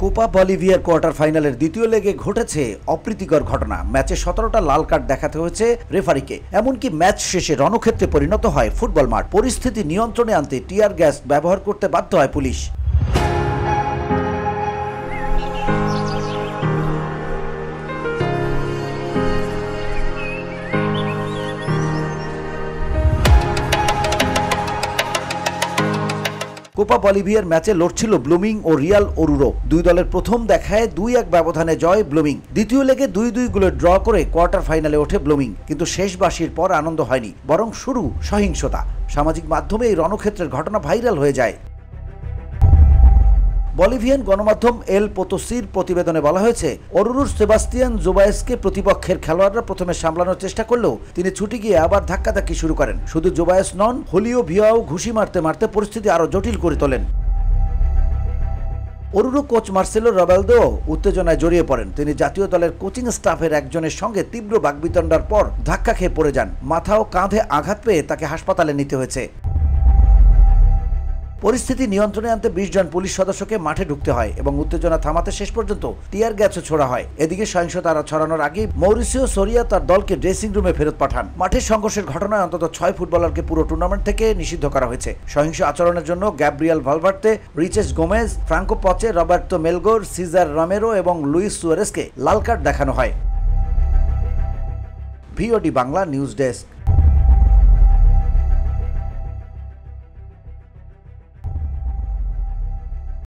Copa বলিভিয়ার quarter ফাইনালের দ্বিতীয় লেগে ঘটেছে অপ্রীতিকর ঘটনা। ম্যাচে 17টা লাল কার্ড দেখাতে হয়েছে রেফারিকে। এমনকি ম্যাচ শেষে রণক্ষেত্রে পরিণত হয় ফুটবল মাঠ। পরিস্থিতি নিয়ন্ত্রণে আনতে টিয়ার গ্যাস ব্যবহার করতে বাধ্য হয় পুলিশ। কোপা বলিভিয়ার ম্যাচে লড়ছিল ব্লুমিং ও রিয়াল ওরুরো। দুই দলের প্রথম দেখায় 2-1 ব্যবধানে জয় ব্লুমিং। দ্বিতীয় লেগে 2-2 গোলে ড্র করে কোয়ার্টার ফাইনালে ওঠে ব্লুমিং। কিন্তু শেষ বাঁশির পর আনন্দ হয়নি, বরং শুরু সহিংসতা। সামাজিক মাধ্যমে এই রণক্ষেত্রের ঘটনা ভাইরাল হয়ে যায়। বলিভিয়ান গণমাধ্যম এল পোতোসির প্রতিবেদনে বলা হয়েছে, ওরুরুর সেবাস্তিয়ান জোবায়েসকে প্রতিপক্ষের খেলোয়াড়রা প্রথমে সামলানোর চেষ্টা করলেও তিনি ছুটে গিয়ে আবার ধাক্কাধাক্কি শুরু করেন। শুধু জোবায়েস নন, হোলিও ভিয়াও ঘুষি মারতে মারতে পরিস্থিতি আরও জটিল করে তোলেন। ওরুরু কোচ মার্সেলো রবালদো উত্তেজনায় জড়িয়ে পড়েন। তিনি জাতীয় দলের কোচিং স্টাফের একজনের সঙ্গে তীব্র বাকবিতণ্ডার পর ধাক্কা খেয়ে পড়ে যান। মাথা ও কাঁধে আঘাত পেয়ে তাকে হাসপাতালে নিতে হয়েছে। পরিস্থিতি নিয়ন্ত্রণে আনতে 20 জন পুলিশ সদস্যকে মাঠে ঢুকতে হয় এবং উত্তেজনা থামাতে শেষ পর্যন্ত টিয়ার গ্যাসও ছোড়া হয়। এদিকে সহিংসতা ছড়ানোর আগেই মৌরিসিও সোরিয়া তার দলকে ড্রেসিং রুমে ফেরত পাঠান। মাঠের সংঘর্ষের ঘটনায় অন্তত 6 ফুটবলারকে পুরো টুর্নামেন্ট থেকে নিষিদ্ধ করা হয়েছে। সহিংস আচরণের জন্য গ্যাব্রিয়েল ভালভার্তে, রিচেস গোমেজ, ফ্রাঙ্কো পচে, রবার্তো মেলগোর, সিজার রমেরো এবং লুইস সুয়ারেসকে লাল কার্ড দেখানো হয়। VOD Bangla news desk.